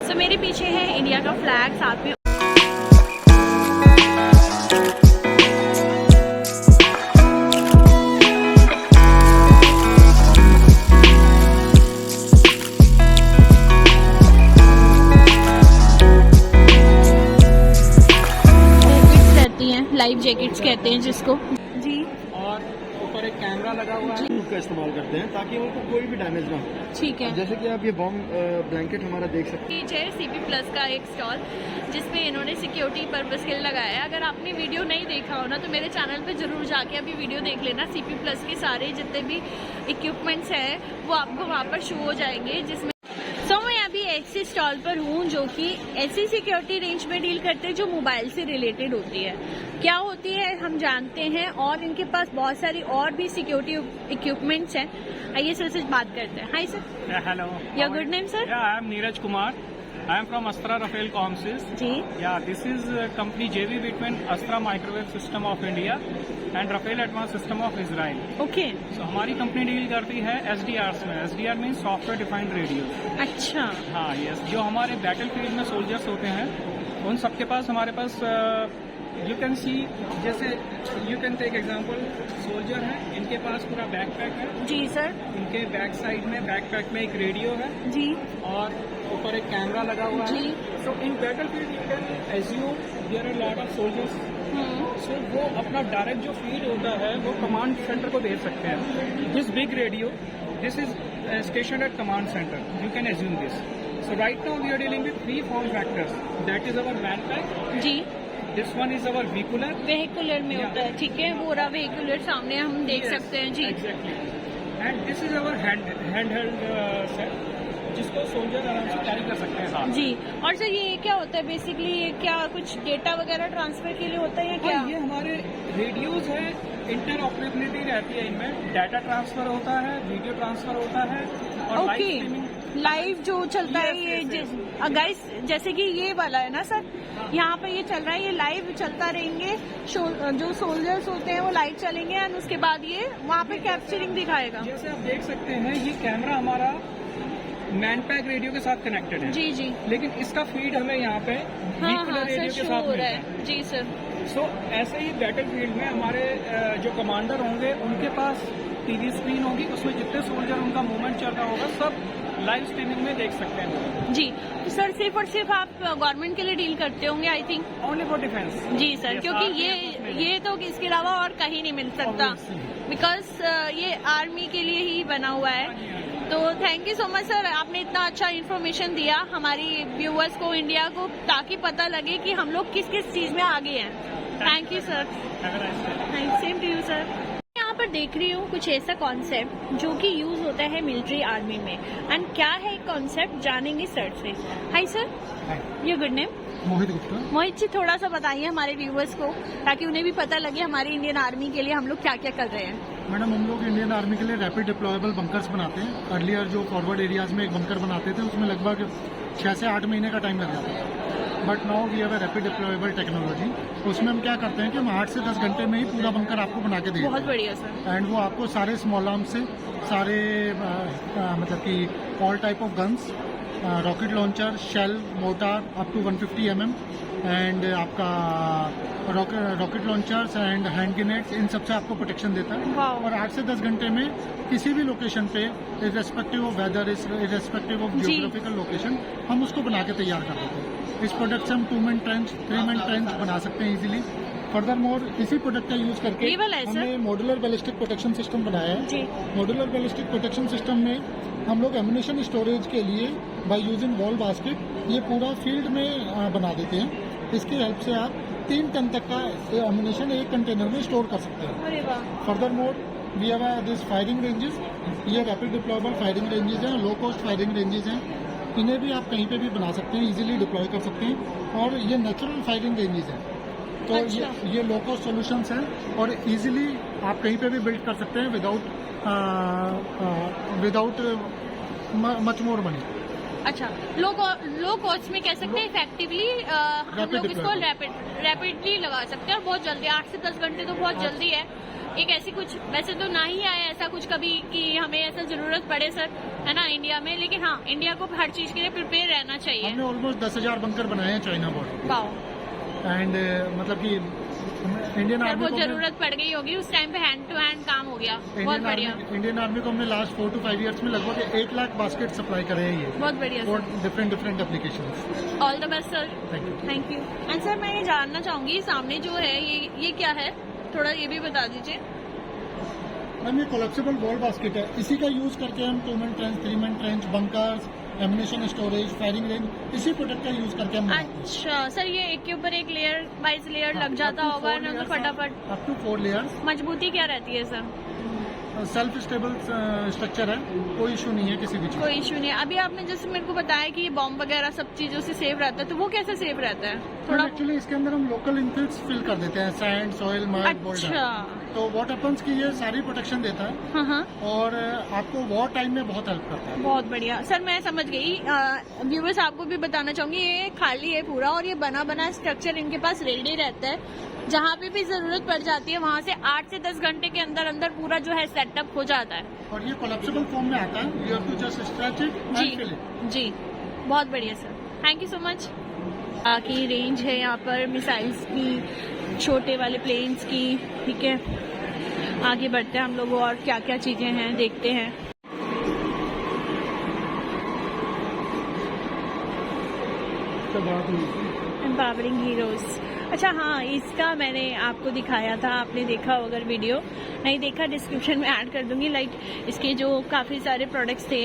सो मेरे पीछे है इंडिया का फ्लैग, साथ में लाइफ जैकेट्स कहते हैं जिसको जी। और ऊपर एक कैमरा लगा हुआ है, का इस्तेमाल करते हैं ताकि उनको कोई भी डैमेज ना हो। ठीक है, जैसे कि आप ये बॉम्ब ब्लैंकेट हमारा देख सकते हैं। है CP प्लस का एक स्टॉल जिसमें इन्होंने सिक्योरिटी पर्पस के लिए लगाया है। अगर आपने वीडियो नहीं देखा हो ना तो मेरे चैनल पे जरूर जाके अभी वीडियो देख लेना। CP प्लस के सारे जितने भी इक्विपमेंट्स हैं वो आपको वहाँ पर शो हो जाएंगे। जिसमें मैं अभी ऐसे स्टॉल पर हूँ जो कि ऐसी सिक्योरिटी रेंज में डील करते हैं जो मोबाइल से रिलेटेड होती है। क्या होती है हम जानते हैं, और इनके पास बहुत सारी और भी सिक्योरिटी इक्विपमेंट्स हैं। आइए सर से बात करते हैं। Hi sir. Hello. Your good name sir? I am Neeraj Kumar. I am from Astra Rafael Comsys. जी. Yeah, this is company JV between Astra Microwave System of India and Rafael Advanced System of Israel. Okay. So हमारी company deal करती है SDRs में. SDR mean software defined radio. अच्छा. हाँ, yes. जो हमारे battle field में सोल्जर्स होते हैं उन सबके पास हमारे पास यू कैन सी, जैसे you can take example, soldier है, इनके पास पूरा बैकपैक है. जी सर. इनके बैक साइड में बैकपैक में एक रेडियो है. जी. और ऊपर एक कैमरा लगा हुआ है. So in battlefield you can assume there are lot of soldiers. So वो अपना डायरेक्ट जो फीड होता है वो कमांड सेंटर को भेज सकते हैं. This big radio, this is station at command centre. You can assume this. So right now we are dealing with 3 form factors. That is our man pack. जी. This one is our vehicular. Vehicular में होता है. ठीक है, पूरा vehicular सामने हम देख सकते हैं. जी. Exactly. And this is our handheld set जिसको सोल्जर आराम से कैरी कर सकते हैं साथ. जी. और सर ये क्या होता है बेसिकली, क्या कुछ डेटा वगैरह ट्रांसफर के लिए होता है या क्या? ये हमारे रेडियोज है, इंटरऑपरेबिलिटी रहती है इनमें. डाटा ट्रांसफर होता है, वीडियो ट्रांसफर होता है और लाइव स्ट्रीमिंग. लाइव जो चलता है ये गाइस, जैसे कि ये वाला है ना सर, यहाँ पे ये चल रहा है, ये लाइव चलता रहेंगे. जो सोल्जर्स होते हैं वो लाइव चलेंगे एंड उसके बाद ये वहाँ पे कैप्चरिंग दिखाएगा. जैसे आप देख सकते हैं ये कैमरा हमारा मैन पैक रेडियो के साथ कनेक्टेड है. जी जी. लेकिन इसका फीड हमें यहाँ पे व्हीकुलर रेडियो के साथ मिलता है. जी सर. सो ऐसे ही बैटल फील्ड में हमारे जो कमांडर होंगे उनके पास टीवी स्क्रीन होगी, उसमें जितने सोल्जर उनका मूवमेंट चल रहा होगा सब लाइव स्ट्रीमिंग में देख सकते हैं. जी. तो सर सिर्फ और सिर्फ आप गवर्नमेंट के लिए डील करते होंगे I think? Only for defence. जी सर. क्योंकि ये तो इसके अलावा और कहीं नहीं मिल सकता, बिकॉज ये आर्मी के लिए ही बना हुआ है. तो thank you so much sir, आपने इतना अच्छा इन्फॉर्मेशन दिया हमारी व्यूअर्स को, इंडिया को, ताकि पता लगे कि हम लोग किस किस चीज में आगे हैं. Thank you sir. Same to you sir. यहाँ पर देख रही हूँ कुछ ऐसा कॉन्सेप्ट जो कि यूज होता है मिलिट्री आर्मी में. एंड क्या है कॉन्सेप्ट जानेंगे सर से. Hi sir. Your good name? Mohit Gupta. Mohit ji, थोड़ा सा बताइए हमारे व्यूअर्स को ताकि उन्हें भी पता लगे हमारी इंडियन आर्मी के लिए हम लोग क्या क्या कर रहे हैं. मैडम, हम लोग इंडियन आर्मी के लिए रैपिड डिप्लॉयबल बंकर्स बनाते हैं. अर्लियर जो फॉरवर्ड एरियाज में एक बंकर बनाते थे उसमें लगभग 6 से 8 महीने का टाइम लग जाता था. But now we have a rapid deployable technology. उसमें हम क्या करते हैं कि हम 8 से 10 घंटे में ही पूरा बंकर आपको बना के देते हैं. बहुत बढ़िया सर. एंड वो आपको सारे स्मॉल आर्म्स से सारे मतलब कि all type of guns, rocket launcher, shell, mortar up to 150 mm and आपका rocket launchers and hand grenades, इन सबसे आपको प्रोटेक्शन देता है. और 8 से 10 घंटे में किसी भी लोकेशन पे, irrespective of weather, irrespective of geographical location, हम उसको बना के तैयार कर देते हैं. इस प्रोडक्ट से हम 2-man ट्रेंच, 3-man ट्रेंच बना सकते हैं इजीली. फर्दर मोर इसी प्रोडक्ट का यूज करके हमने मॉड्यूलर बैलिस्टिक प्रोटेक्शन सिस्टम बनाया है. मॉड्यूलर बैलिस्टिक प्रोटेक्शन सिस्टम में हम लोग एम्युनिशन स्टोरेज के लिए बाय यूजिंग वॉल बास्केट ये पूरा फील्ड में बना देते हैं. इसकी हेल्प से आप 3 टन तक का एम्युनिशन एक कंटेनर में स्टोर कर सकते हैं. Furthermore we have this firing ranges. ये रैपिड डिप्लॉयबल फायरिंग रेंजेस हैं, लो कॉस्ट फायरिंग रेंजेस हैं. इन्हें भी आप कहीं पे भी बना सकते हैं, इजीली डिप्लॉय कर सकते हैं. और ये नेचुरल फायरिंग रेंजेस हैं. तो ये लो कॉस्ट सॉल्यूशंस हैं और इजीली आप कहीं पे भी बिल्ड कर सकते हैं विदाउट मच मोर मनी. अच्छा, लो कॉस्ट में कह सकते हैं इफेक्टिवली हम लोग इसको रैपिडली लगा सकते हैं और बहुत जल्दी. 8 से 10 घंटे तो बहुत जल्दी है. एक ऐसी कुछ, वैसे तो ना ही आया ऐसा कुछ कभी कि हमें ऐसा जरूरत पड़े सर, है ना, इंडिया में, लेकिन हाँ इंडिया को हर चीज के लिए प्रिपेयर रहना चाहिए। हमने ऑलमोस्ट 10,000 बंकर बनाए हैं चाइना बॉर्डर, वाओ। एंड मतलब कि इंडियन सर आर्मी वो को जरूरत पड़ गई होगी उस टाइम पे, हैंड टू हैंड काम हो गया, बहुत बढ़िया। इंडियन आर्मी को हमने लास्ट 4 to 5 ईयर्स में लगभग 1 लाख बास्केट सप्लाई करे हैं ये, बहुत बढ़िया for sir, different applications. All the best sir, thank you. Thank you. And sir मैं ये जानना चाहूंगी सामने जो है ये क्या है, थोड़ा ये भी बता दीजिए। मैम ये कोलेप्सिबल वॉल बास्केट है, इसी का यूज करके हम 2 man trench, 3 man trench, bunkers, ammunition storage, firing range, इसी प्रोडक्ट का यूज करके हम अच्छा सर, ये एक के ऊपर एक लेयर बाइज लेयर लग जाता होगा ना, तो फटाफट। Up to 4 layers. मजबूती क्या रहती है सर? सेल्फ स्टेबल स्ट्रक्चर है, कोई इशू नहीं है किसी भी चीज। कोई इशू नहीं है। अभी आपने जैसे मेरे को बताया कि ये बॉम्ब वगैरह सब चीजों से सेव रहता है, तो वो कैसे सेव रहता है थोड़ा? एक्चुअली इसके अंदर हम लोकल इनफिल्स फिल कर देते हैं, सैंड, सॉइल, मड, बोल्डर। अच्छा, तो व्हाट हैपेंस कि ये सारी प्रोटेक्शन देता है हाँ हाँ, और आपको वॉर टाइम में बहुत हेल्प करता है। बहुत बढ़िया सर, मैं समझ गई। व्यूवर्स आपको भी बताना चाहूंगी, ये खाली है पूरा और ये बना बना स्ट्रक्चर इनके पास रेडी रहता है, जहाँ पे भी जरूरत पड़ जाती है वहाँ से 8 से 10 घंटे के अंदर अंदर पूरा जो है सेटअप हो जाता है। और ये कोलेप्सिबल फॉर्म में आता है, you have to just stretch it and fill it. जी, बहुत बढ़िया sir, thank you so much. की रेंज है यहाँ पर मिसाइल्स की, छोटे वाले प्लेन्स की, ठीक है। आगे बढ़ते हैं हम लोग और क्या क्या चीजें हैं देखते हैं। एम्पावरिंग हीरोज, अच्छा हाँ, इसका मैंने आपको दिखाया था, आपने देखा होगा वीडियो, नहीं देखा डिस्क्रिप्शन में ऐड कर दूंगी। लाइक इसके जो काफ़ी सारे प्रोडक्ट्स थे,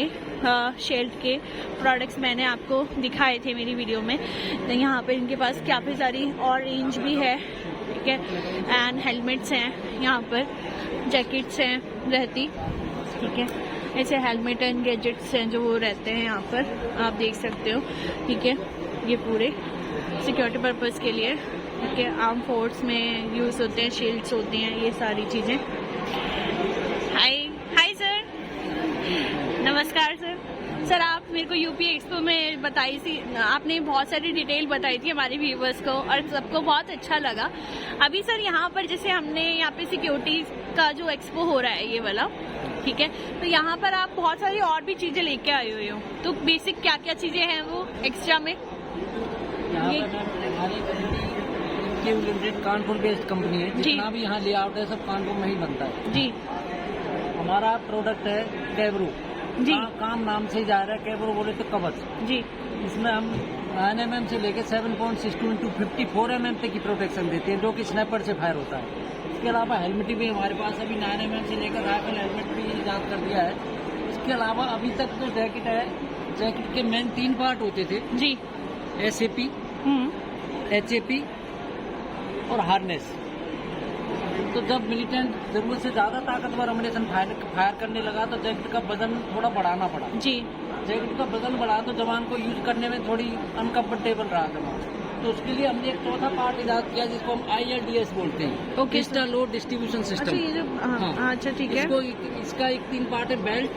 शेल्ड के प्रोडक्ट्स मैंने आपको दिखाए थे मेरी वीडियो में। तो यहाँ पे इनके पास काफ़ी सारी और रेंज भी है, ठीक है। एंड हेलमेट्स हैं यहाँ पर, जैकेट्स हैं रहती, ठीक है। ऐसे हेलमेट एंड गैजेट्स हैं जो वो रहते हैं यहाँ पर, आप देख सकते हो, ठीक है। ये पूरे सिक्योरिटी पर्पस के लिए, ठीक है, आर्म फोर्स में यूज होते हैं, शील्ड्स होती हैं, ये सारी चीजें। हाय हाय सर, नमस्कार सर। सर आप मेरे को यूपी एक्सपो में बताई थी, आपने बहुत सारी डिटेल बताई थी हमारे व्यूवर्स को और सबको बहुत अच्छा लगा। अभी सर यहाँ पर जैसे हमने यहाँ पे सिक्योरिटी का जो एक्सपो हो रहा है ये वाला, ठीक है, तो यहाँ पर आप बहुत सारी और भी चीजें लेके आए हुए हो, तो बेसिक क्या क्या चीजें हैं वो एक्स्ट्रा में? ये हमारी लिमिटेड कानपुर बेस्ड कंपनी है, जितना भी यहाँ लेआउट है सब कानपुर में ही बनता है जी। हमारा प्रोडक्ट है कैब्रो जी, काम नाम से ही जा रहा है, कैब्रो बोले तो कवच। जी, इसमें हम 9 mm से लेके 7.62 into 54 mm तक की प्रोटेक्शन देते हैं, जो कि स्नैपर से फायर होता है। इसके अलावा हेलमेट भी हमारे पास अभी 9 mm से लेकर राइफल हेलमेट भी जांच कर दिया है। इसके अलावा अभी तक जो जैकेट है, जैकेट के मेन 3 पार्ट होते थे जी, SAP, HAP और हार्नेस। तो जब मिलिटेंट जरूरत से ज्यादा ताकतवर अम्युनिशन फायर करने लगा तो जैकेट का वजन थोड़ा बढ़ाना पड़ा जी। जैकेट का वजन बढ़ा तो जवान को यूज करने में थोड़ी अनकंफर्टेबल रहा जवान, तो उसके लिए हमने एक चौथा पार्ट इजाद किया जिसको हम ILDS बोलते हैं, क्रिस्टल लोड डिस्ट्रीब्यूशन अच्छा सिस्टम। ये जो हाँ, अच्छा ठीक है। इसका एक 3 पार्ट है, बेल्ट,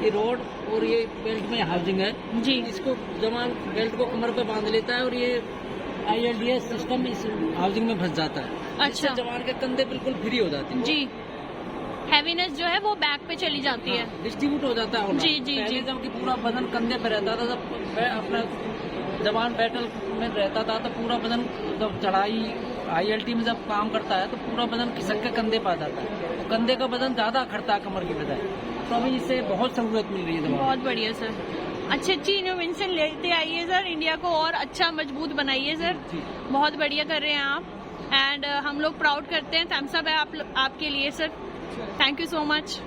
ये रोड और ये बेल्ट में हाउसिंग है जी। इसको जवान बेल्ट को कमर पे बांध लेता है और ये ILDS सिस्टम इस हाउसिंग में फंस जाता है। अच्छा, जवान के कंधे बिल्कुल फ्री हो जाते हैं जी, हैवीनेस जो है वो बैक पे चली जाती है, डिस्ट्रीब्यूट हो जाता है। जी, जी, पहले जी। जबकि पूरा वजन कंधे पे रहता था, जब अपना जवान बैटल में रहता था तो पूरा वजन जब चढ़ाई ILT में जब काम करता है तो पूरा वजन खिसक के कंधे पे आ जाता है, तो कंधे का वजन ज्यादा खड़ता है कमर की बजाय। तो अभी इससे बहुत सहूलियत मिल रही है जवान। बहुत बढ़िया सर, अच्छी अच्छी इनोवेशन लेते आइए सर, इंडिया को और अच्छा मजबूत बनाइए सर, जी। बहुत बढ़िया कर रहे हैं आप। एंड हम लोग प्राउड करते हैं, थम्स अप है आपके लिए sir, thank you so much.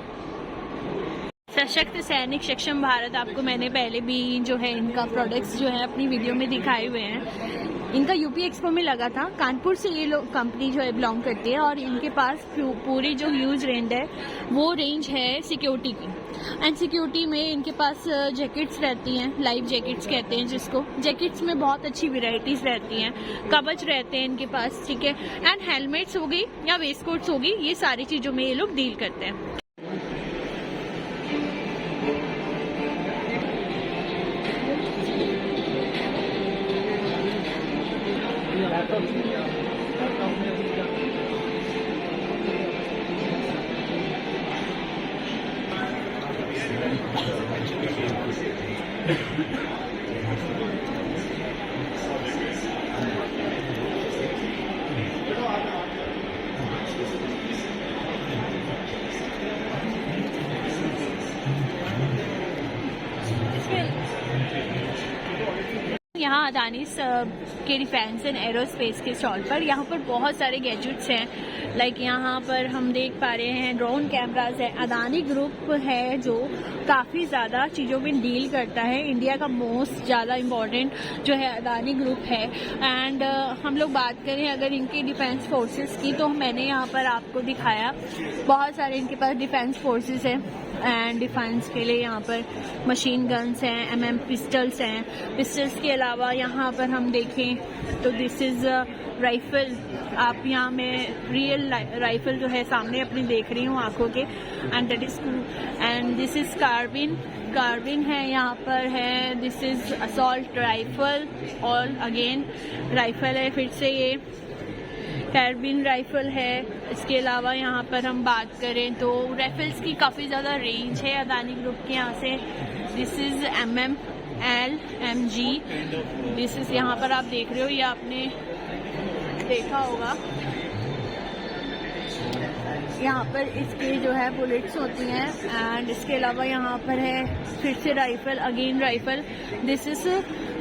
सशक्त सैनिक सक्षम भारत, आपको मैंने पहले भी जो है इनका प्रोडक्ट्स जो है अपनी वीडियो में दिखाए हुए हैं। इनका यूपी एक्सपो में लगा था, कानपुर से ये लोग कंपनी जो है बिलोंग करती है और इनके पास पूरी जो ह्यूज रेंज है वो रेंज है सिक्योरिटी की। एंड सिक्योरिटी में इनके पास जैकेट्स रहती हैं, लाइव जैकेट्स कहते हैं जिसको, जैकेट्स में बहुत अच्छी वेराइटीज रहती हैं, कवच रहते हैं इनके पास, ठीक है। एंड हेलमेट्स हो गई या वेस्ट कोट्स होगी, ये सारी चीजों में ये लोग डील करते हैं। यहाँ अदानी के डिफेंस एंड एरोस्पेस के स्टॉल पर। यहाँ पर बहुत सारे गैजेट्स हैं, लाइक यहाँ पर हम देख पा रहे हैं ड्रोन कैमराज है। अदानी ग्रुप है जो काफ़ी ज़्यादा चीज़ों में डील करता है। इंडिया का मोस्ट ज़्यादा इम्पॉर्टेंट जो है अदानी ग्रुप है। एंड हम लोग बात करें अगर इनके डिफेंस फोर्सेस की, तो मैंने यहाँ पर आपको दिखाया बहुत सारे इनके पास डिफेंस फोर्सेस हैं। एंड डिफेंस के लिए यहाँ पर मशीन गन्स हैं, MM पिस्टल्स हैं। पिस्टल्स के अलावा यहाँ पर हम देखें तो दिस इज़ राइफल। आप यहाँ में रियल राइफल जो है सामने अपनी देख रही हूँ आंखों के। And that is and this is carbine है यहाँ पर है। दिस इज असॉल्ट राइफल और अगेन राइफल है, फिर से ये कार्बिन राइफल है। इसके अलावा यहाँ पर हम बात करें तो राइफल्स की काफ़ी ज़्यादा रेंज है अदानी ग्रुप के यहाँ से। This is MML MG। This is यहाँ पर आप देख रहे हो, ये आपने देखा होगा यहाँ पर इसके जो है बुलेट्स होती हैं। एंड इसके अलावा यहाँ पर है फिर से rifle, again rifle. This is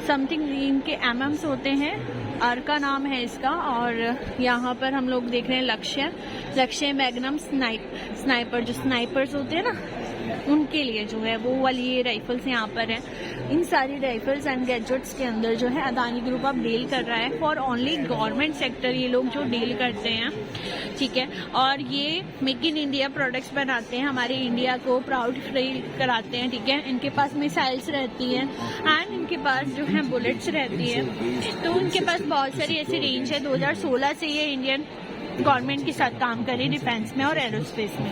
something इनके MMs होते हैं, अर्का नाम है इसका। और यहाँ पर हम लोग देख रहे हैं लक्ष्य मैग्नम स्नाइपर जो स्नाइपर्स होते हैं ना, उनके लिए जो है वो वाली ये राइफल्स यहाँ पर हैं। इन सारी राइफल्स एंड गैजेट्स के अंदर जो है अदानी ग्रुप अब डील कर रहा है फॉर ओनली गवर्नमेंट सेक्टर। ये लोग जो डील करते हैं, ठीक है, और ये मेक इन इंडिया प्रोडक्ट्स बनाते हैं, हमारे इंडिया को प्राउड फील कराते हैं, ठीक है। इनके पास मिसाइल्स रहती हैं एंड इनके पास जो है बुलेट्स रहती है। तो उनके पास बहुत सारी ऐसी रेंज है। 2016 से ये इंडियन गवर्नमेंट के साथ काम करे डिफेंस में और एरोस्पेस में।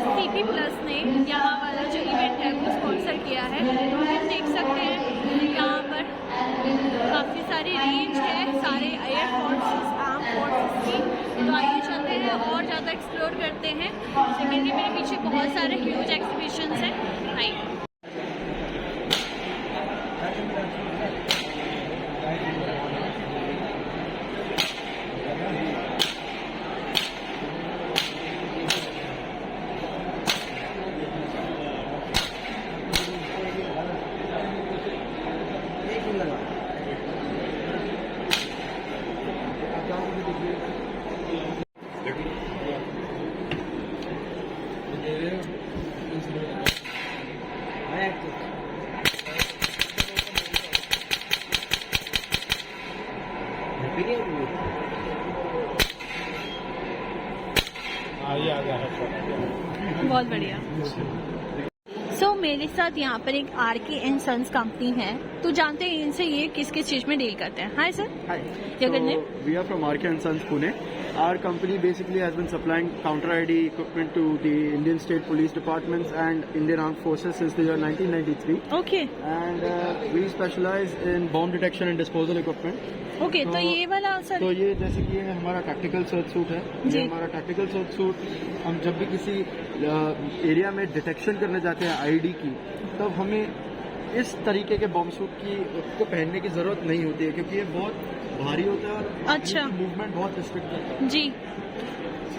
CP+ ने यहाँ वाला जो इवेंट है वो स्पॉन्सर किया है। तो हम देख सकते हैं यहाँ पर काफ़ी सारी रेंज है सारे एयर फोर्सेस, आर्म फोर्सेस की। तो आइए चलते हैं और ज़्यादा एक्सप्लोर करते हैं। सेकेंडली मेरे पीछे बहुत सारे ह्यूज एग्जीबिशंस हैं। आइए बहुत बढ़िया। सो मेरे साथ यहाँ पर एक RK & Sons कंपनी है, तो जानते हैं इनसे ये किस किस चीज में डील करते हैं। Hi sir. Hi. क्या करने? We are from RK & Sons Pune. Our company basically has been supplying counter ID equipment to the Indian State Police Departments and Indian Armed Forces since the year 1993. Okay And we specialize in bomb detection and disposal equipment. Okay, तो ये वाला sir. तो ये जैसे कि ये हमारा tactical search suit है। जी। ये हमारा टैक्टिकल सर्च सूट हम जब भी किसी एरिया में डिटेक्शन करने जाते हैं आईडी की, तब हमें इस तरीके के बॉम्ब सूट को पहनने की जरूरत नहीं होती है, क्योंकि ये बहुत भारी होता है और अच्छा। मूवमेंट बहुत रिस्ट्रिक्ट करता है। जी,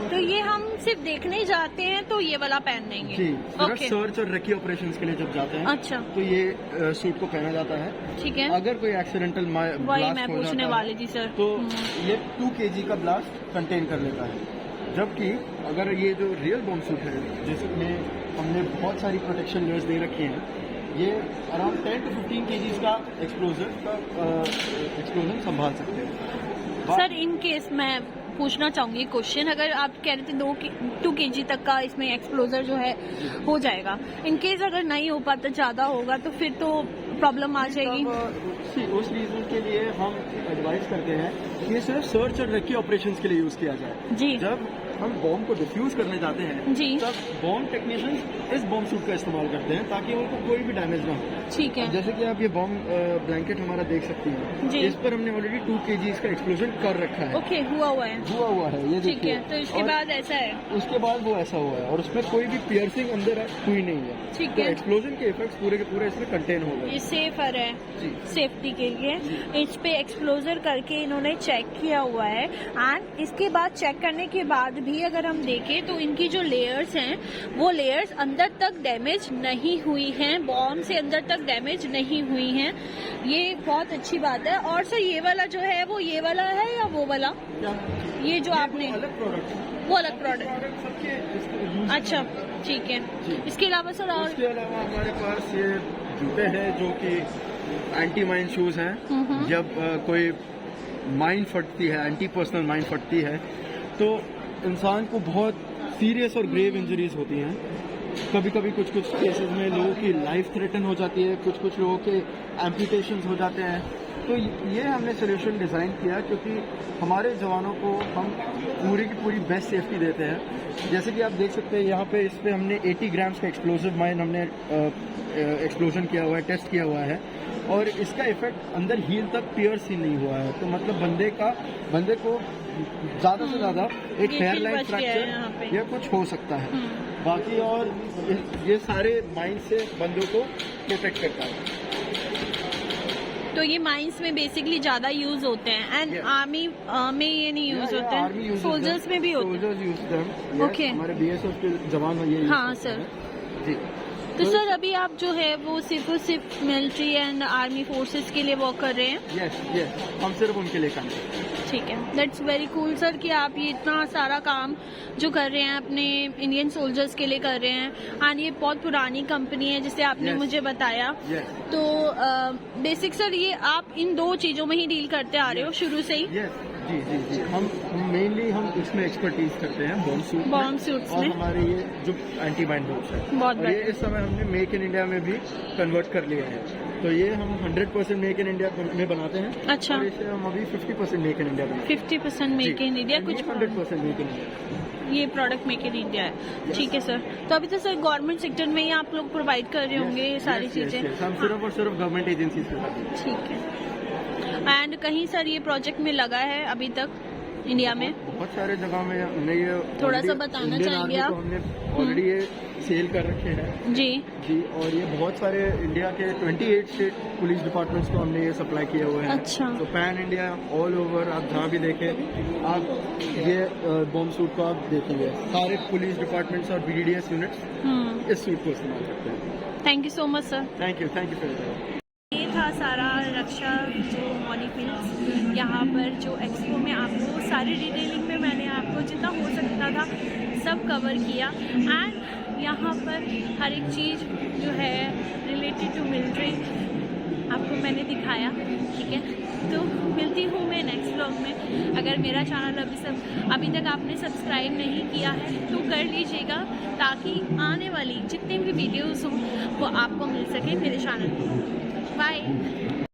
तो ये हम सिर्फ देखने जाते हैं तो ये वाला पहन लेंगे। जी, सिर्फ ओके, सर्च और रेकी ऑपरेशंस के लिए जब जाते हैं अच्छा, तो ये सूट को पहना जाता है। ठीक है। अगर कोई एक्सीडेंटल वही ब्लास्ट मैं हो पूछने जाता वाली है थी सर। तो ये 2 kg का ब्लास्ट कंटेन कर लेता है। जबकि अगर ये जो रियल बॉम्ब सूट है, जिसमें हमने बहुत सारी प्रोटेक्शन लेयर्स दे रखी हैं, ये अराउंड 10 to 15 kg का एक्सप्लोजन संभाल सकते हैं। सर इन केस मैं पूछना चाहूंगी क्वेश्चन, अगर आप कह रहे थे 2 kg तक का इसमें एक्सप्लोजर जो है हो जाएगा, इन केस अगर नहीं हो पाता ज्यादा होगा तो फिर तो प्रॉब्लम आ जाएगी। उस रीजन के लिए हम एडवाइस करते हैं कि ये सिर्फ सर्च और रेकी ऑपरेशंस के लिए यूज किया जाए। जी, जब हम बॉम्ब को डिफ्यूज करने जाते हैं जी, तब बॉम्ब टेक्नीशियंस इस बॉम्ब सूट का इस्तेमाल करते हैं ताकि उनको कोई भी डैमेज ना हो। ठीक है। जैसे कि आप ये बॉम्ब ब्लैंकेट हमारा देख सकती हैं, जी। इस पर हमने ऑलरेडी 2 kg का एक्सप्लोजन कर रखा है। ओके, हुआ है। हुआ है, ये ठीक देखिए। है, तो इसके और बाद ऐसा है। उसके बाद वो ऐसा हुआ है और उसमें कोई भी पियर्सिंग अंदर हुई नहीं है। ठीक तो है। एक्सप्लोजन के इफेक्ट्स पूरे के पूरे इसमें कंटेन हो गए। ये सेफर है जी। सेफ्टी के लिए। इस पे एक्सप्लोजर करके इन्होंने चेक किया हुआ है एंड इसके बाद चेक करने के बाद अभी अगर हम देखें तो इनकी जो लेयर्स हैं वो लेयर्स अंदर तक डैमेज नहीं हुई हैं, बॉम्ब से अंदर तक डैमेज नहीं हुई हैं। ये बहुत अच्छी बात है। और सर ये वाला जो है वो ये वाला है या वो वाला? ये जो आपने अलग प्रोडक्ट, वो अलग प्रोडक्ट। सबके अच्छा ठीक है। इसके अलावा सर और इसके अलावा हमारे पास ये जूते हैं जो कि एंटी माइन शूज हैं। जब कोई माइन फटती है, एंटी पर्सनल माइन फटती है, तो इंसान को बहुत सीरियस और ग्रेव इंजरीज होती हैं। कभी कभी कुछ कुछ केसेस में लोगों की लाइफ थ्रेटन हो जाती है, कुछ कुछ लोगों के एम्पुटेशंस हो जाते हैं। तो ये हमने सोल्यूशन डिज़ाइन किया क्योंकि हमारे जवानों को हम पूरी की पूरी बेस्ट सेफ्टी देते हैं। जैसे कि आप देख सकते हैं यहाँ पे, इस पे हमने 80 ग्राम्स का एक्सप्लोसिव माइन हमने एक्सप्लोजन किया हुआ है, टेस्ट किया हुआ है, और इसका इफेक्ट अंदर हील तक पियर्स ही नहीं हुआ है। तो मतलब बंदे को ज़्यादा से ज़्यादा एक हेयरलाइन फ्रैक्चर या कुछ हो सकता है। बाकी और ये सारे माइन से बंदों को प्रोटेक्ट करता है। तो ये माइंस में बेसिकली ज्यादा यूज होते हैं एंड आर्मी में ये नहीं यूज होते हैं, सोल्जर्स में भी होते हैं। ओके, हमारे बीएसएफ के जवान ये हाँ सर जी। तो सर अभी आप जो है वो सिर्फ मिलिट्री एंड आर्मी फोर्सेस के लिए वर्क कर रहे हैं? यस, हम सिर्फ उनके लिए काम करते हैं। ठीक है, दैट्स वेरी कूल सर कि आप ये इतना सारा काम जो कर रहे हैं अपने इंडियन सोल्जर्स के लिए कर रहे हैं। एंड ये बहुत पुरानी कंपनी है जिसे आपने मुझे बताया। तो बेसिक सर ये आप इन दो चीजों में ही डील करते आ रहे हो शुरू से ही? जी। हम मेनली हम इसमें एक्सपर्टीज करते हैं बॉम्ब सूट्स में, और हमारे ये जो एंटी माइन बॉम्ब्स है, बहुत और ये इस समय हमने मेक इन इंडिया में भी कन्वर्ट कर लिया है। तो ये हम 100% मेक इन इंडिया में बनाते हैं। अच्छा, और इसे हम अभी 50% मेक इन इंडिया बनाते हैं। 50% मेक इन इंडिया, कुछ 100% मेक इन इंडिया। ये प्रोडक्ट मेक इन इंडिया है। ठीक है सर। तो अभी तो सर गवर्नमेंट सेक्टर में ही आप लोग प्रोवाइड कर रहे होंगे ये सारी चीजें? हम सिर्फ और सिर्फ गवर्नमेंट एजेंसी से। ठीक है। एंड कहीं सर ये प्रोजेक्ट में लगा है अभी तक इंडिया में? बहुत सारे जगह में हमने ये थोड़ा सा बताना चाहेंगे आप? हमने ऑलरेडी ये सेल कर रखे हैं जी। और ये बहुत सारे इंडिया के 28 स्टेट पुलिस डिपार्टमेंट्स को हमने ये सप्लाई किया हुआ है। अच्छा। तो पैन इंडिया ऑल ओवर आप जहाँ भी देखें, आप ये बॉम्ब सूट को आप देखेंगे, सारे पुलिस डिपार्टमेंट्स और BDDS यूनिट्स इस सूट को इस्तेमाल करते हैं। Thank you so much sir. Thank you for ये था सारा रक्षा जो मॉलिक्यूल्स यहाँ पर जो एक्सपो में आपको सारी डिटेलिंग में मैंने आपको जितना हो सकता था सब कवर किया। एंड यहाँ पर हर एक चीज़ जो है रिलेटेड टू मिलिट्री आपको मैंने दिखाया। ठीक है, तो मिलती हूँ मैं नेक्स्ट व्लॉग में। अगर मेरा चैनल अभी तक आपने सब्सक्राइब नहीं किया है तो कर लीजिएगा, ताकि आने वाली जितने भी वीडियोस हों वो आपको मिल सके मेरे चैनल पर। बाय।